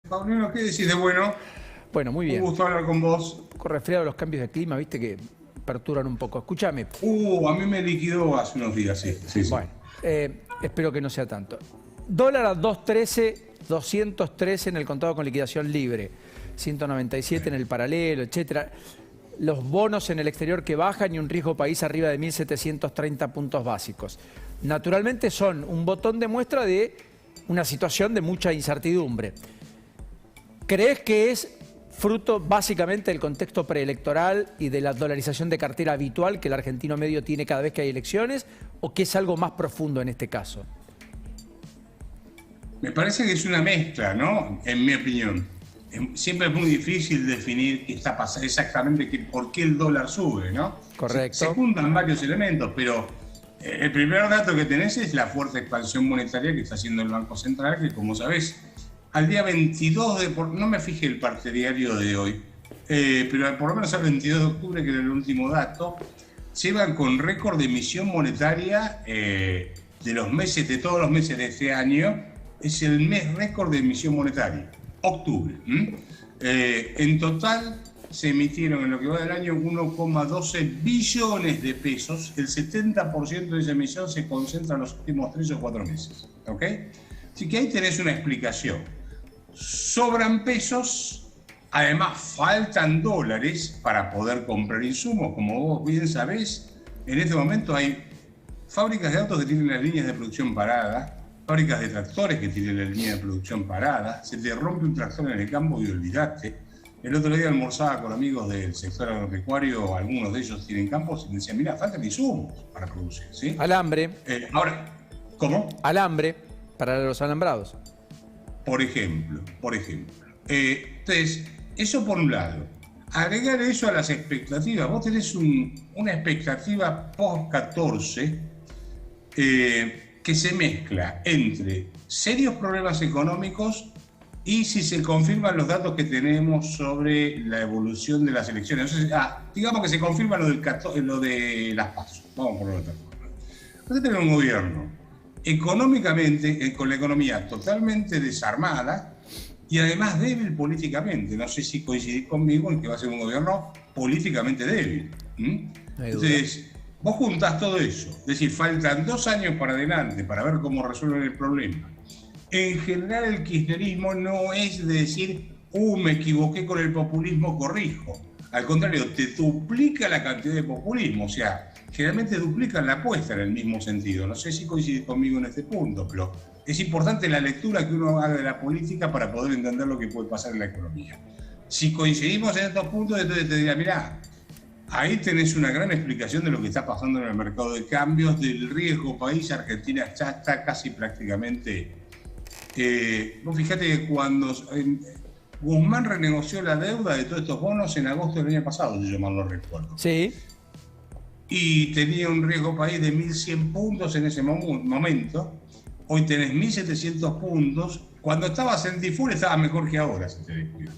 Paulino, ¿qué decís de bueno? Bueno, muy Un bien. gusto hablar con vos. Un poco resfriado los cambios de clima, viste que perturban un poco. Escúchame. A mí me liquidó hace unos días, sí, sí, sí. Bueno, espero que no sea tanto. Dólar a 2.13, 213 en el contado con liquidación libre, 197 en el paralelo, etcétera. Los bonos en el exterior que bajan y un riesgo país arriba de 1.730 puntos básicos. Naturalmente son un botón de muestra de una situación de mucha incertidumbre. ¿Crees que es fruto básicamente del contexto preelectoral y de la dolarización de cartera habitual que el argentino medio tiene cada vez que hay elecciones, o que es algo más profundo en este caso? Me parece que es una mezcla, ¿no? En mi opinión. Siempre es muy difícil definir qué está pasando, exactamente por qué el dólar sube, ¿no? Correcto. Se juntan varios elementos, pero el primer dato que tenés es la fuerte expansión monetaria que está haciendo el Banco Central, que como sabés, al día 22 de... No me fijé el parte diario de hoy, pero por lo menos al 22 de octubre, que era el último dato, llevan con récord de emisión monetaria de todos los meses de este año. Es el mes récord de emisión monetaria, octubre. En total se emitieron en lo que va del año 1,12 billones de pesos. El 70% de esa emisión se concentra en los últimos 3 o 4 meses. ¿Ok? Así que ahí tenés una explicación. Sobran pesos, además faltan dólares para poder comprar insumos. Como vos bien sabés, en este momento hay fábricas de autos que tienen las líneas de producción paradas, fábricas de tractores que tienen la línea de producción parada. Se te rompe un tractor en el campo y olvidaste. El otro día almorzaba con amigos del sector agropecuario, algunos de ellos tienen campos, y me decían, mira, faltan insumos para producir, ¿sí? Alambre. Ahora, ¿cómo? Alambre para los alambrados. Por ejemplo. Entonces, eso por un lado. Agregar eso a las expectativas. Vos tenés una expectativa post-14 que se mezcla entre serios problemas económicos y si se confirman los datos que tenemos sobre la evolución de las elecciones. Digamos que se confirma lo de las PASO. Vamos por lo otra forma. Entonces tenemos un gobierno económicamente, con la economía totalmente desarmada y además débil políticamente. No sé si coincidís conmigo en que va a ser un gobierno políticamente débil. Entonces, vos juntás todo eso, es decir, faltan 2 años para adelante para ver cómo resuelven el problema. En general el kirchnerismo no es de decir, me equivoqué con el populismo, corrijo. Al contrario, te duplica la cantidad de populismo, o sea, generalmente duplican la apuesta en el mismo sentido. No sé si coincidís conmigo en este punto, pero es importante la lectura que uno haga de la política para poder entender lo que puede pasar en la economía. Si coincidimos en estos puntos, entonces te diría, mirá, ahí tenés una gran explicación de lo que está pasando en el mercado de cambios, del riesgo país. Argentina ya está casi prácticamente... vos fijate que cuando Guzmán renegoció la deuda de todos estos bonos en agosto del año pasado, si yo mal no recuerdo. Sí. Y tenía un riesgo país de 1.100 puntos en ese momento. Hoy tenés 1.700 puntos. Cuando estabas en default estaba mejor que ahora, si te descuidas.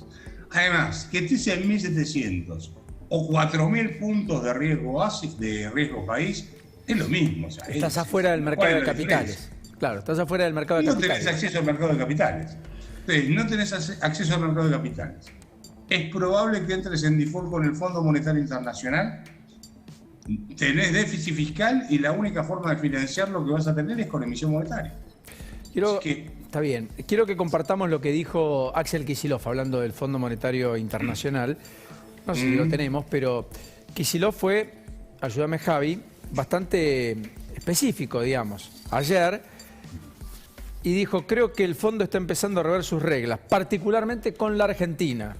Además, que estés en 1.700 o 4.000 puntos de riesgo país, es lo mismo. O sea, estás afuera del mercado de capitales. Claro, estás afuera del mercado de capitales. No tenés acceso al mercado de capitales. Entonces, no tenés acceso al mercado de capitales. Es probable que entres en default con el Fondo Monetario Internacional. Tenés déficit fiscal y la única forma de financiar lo que vas a tener es con emisión monetaria. Está bien. Quiero que compartamos lo que dijo Axel Kicillof hablando del Fondo Monetario Internacional. No sé si lo tenemos, pero Kicillof fue, ayúdame Javi, bastante específico, digamos, ayer, y dijo, creo que el fondo está empezando a rever sus reglas, particularmente con la Argentina.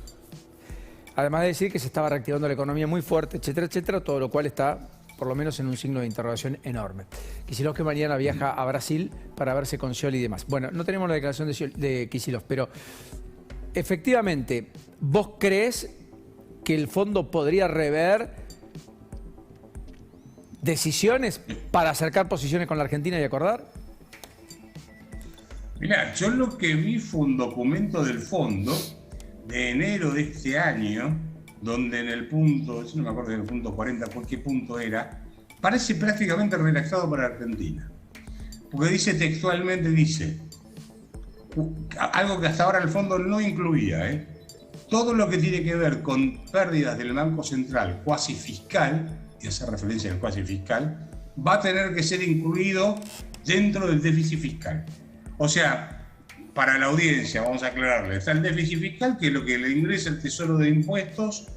Además de decir que se estaba reactivando la economía muy fuerte, etcétera, etcétera, todo lo cual está, por lo menos, en un signo de interrogación enorme. Kicillof que mañana viaja a Brasil para verse con Scioli y demás. Bueno, no tenemos la declaración de Kicillof, pero efectivamente, ¿vos crees que el fondo podría rever decisiones para acercar posiciones con la Argentina y acordar? Mirá, yo lo que vi fue un documento del fondo de enero de este año, donde en el punto, yo no me acuerdo del punto 40, por qué punto era, parece prácticamente redactado para Argentina. Porque dice textualmente, algo que hasta ahora el fondo no incluía, todo lo que tiene que ver con pérdidas del Banco Central cuasi fiscal, y hacer referencia al cuasi fiscal, va a tener que ser incluido dentro del déficit fiscal. O sea, para la audiencia, vamos a aclararle, está el déficit fiscal, que es lo que le ingresa el Tesoro de impuestos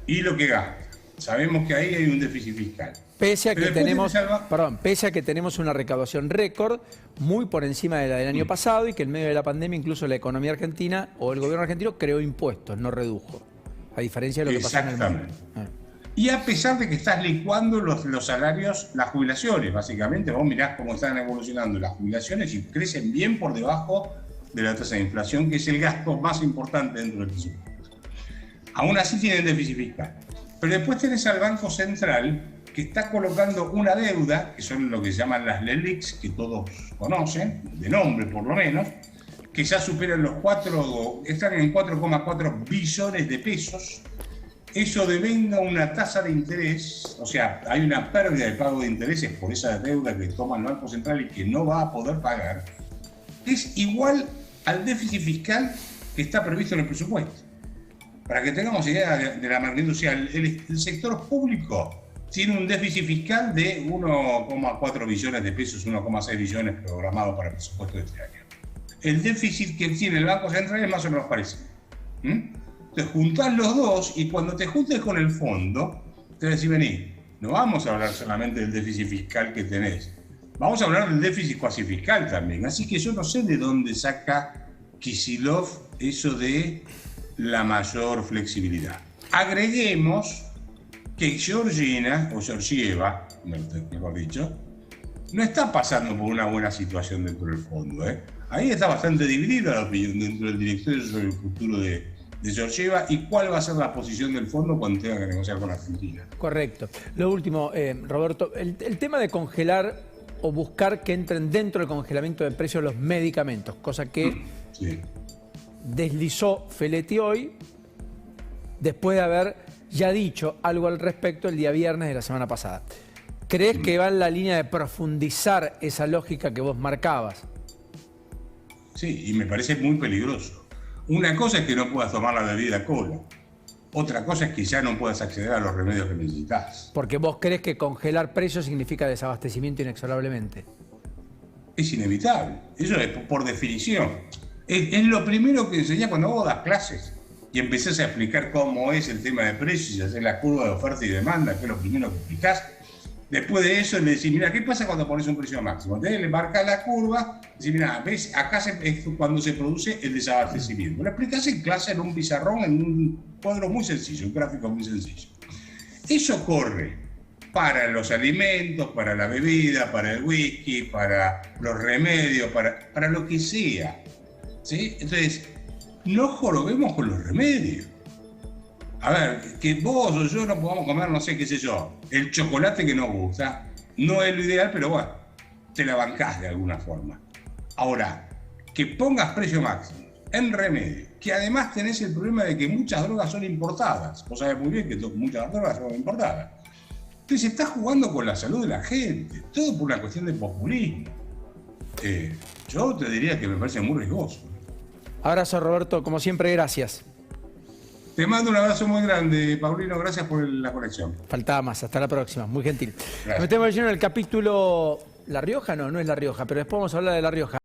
y lo que gasta. Sabemos que ahí hay un déficit fiscal. Pese a que tenemos una recaudación récord muy por encima de la del año pasado y que en medio de la pandemia incluso la economía argentina o el gobierno argentino creó impuestos, no redujo. A diferencia de lo que pasa en el mundo. Y a pesar de que estás licuando los salarios, las jubilaciones, básicamente, vos mirás cómo están evolucionando las jubilaciones y crecen bien por debajo de la tasa de inflación, que es el gasto más importante dentro del presupuesto. Aún así tienen déficit fiscal. Pero después tenés al Banco Central, que está colocando una deuda, que son lo que se llaman las LELIQs, que todos conocen, de nombre por lo menos, que ya superan están en 4,4 billones de pesos. Eso devenga una tasa de interés, o sea, hay una pérdida de pago de intereses por esa deuda que toma el Banco Central y que no va a poder pagar, es igual al déficit fiscal que está previsto en el presupuesto. Para que tengamos idea de la magnitud, o sea, el sector público tiene un déficit fiscal de 1,4 billones de pesos, 1,6 billones programado para el presupuesto de este año. El déficit que tiene el Banco Central es más o menos parecido. Te juntás los dos y cuando te juntes con el fondo, te decís, vení, no vamos a hablar solamente del déficit fiscal que tenés, vamos a hablar del déficit cuasi fiscal también. Así que yo no sé de dónde saca Kicillof eso de la mayor flexibilidad. Agreguemos que Georgina, o Georgieva, mejor dicho, no está pasando por una buena situación dentro del fondo. Ahí está bastante dividida la opinión dentro del directorio sobre el futuro de Georgieva y cuál va a ser la posición del fondo cuando tenga que negociar con Argentina. Correcto. Lo último, Roberto, el tema de congelar o buscar que entren dentro del congelamiento de precios los medicamentos, cosa que deslizó Feletti hoy, después de haber ya dicho algo al respecto el día viernes de la semana pasada. ¿Crees que va en la línea de profundizar esa lógica que vos marcabas? Sí, y me parece muy peligroso. Una cosa es que no puedas tomar la bebida cola. Otra cosa es que ya no puedas acceder a los remedios que necesitas. Porque vos crees que congelar precios significa desabastecimiento inexorablemente. Es inevitable. Eso es por definición. Es lo primero que enseñás cuando vos das clases y empezás a explicar cómo es el tema de precios y hacer la curva de oferta y demanda, que es lo primero que explicás. Después de eso le decís, mira, ¿qué pasa cuando pones un precio máximo? Entonces le marcas la curva, decís, mira, ves, acá es cuando se produce el desabastecimiento. Lo explicás en clase, en un pizarrón, en un cuadro muy sencillo, un gráfico muy sencillo. Eso corre para los alimentos, para la bebida, para el whisky, para los remedios, para lo que sea. ¿Sí? Entonces, no jorobemos con los remedios. A ver, que vos o yo no podamos comer, no sé qué sé yo, el chocolate que nos gusta, no es lo ideal, pero bueno, te la bancás de alguna forma. Ahora, que pongas precio máximo en remedio, que además tenés el problema de que muchas drogas son importadas. Vos sabés muy bien que muchas drogas son importadas. Entonces estás jugando con la salud de la gente, todo por una cuestión de populismo. Yo te diría que me parece muy riesgoso. Abrazo, Roberto, como siempre, gracias. Te mando un abrazo muy grande, Paulino, gracias por la conexión. Faltaba más, hasta la próxima, muy gentil. Gracias. Nos metemos lleno en el capítulo La Rioja, no es La Rioja, pero después vamos a hablar de La Rioja.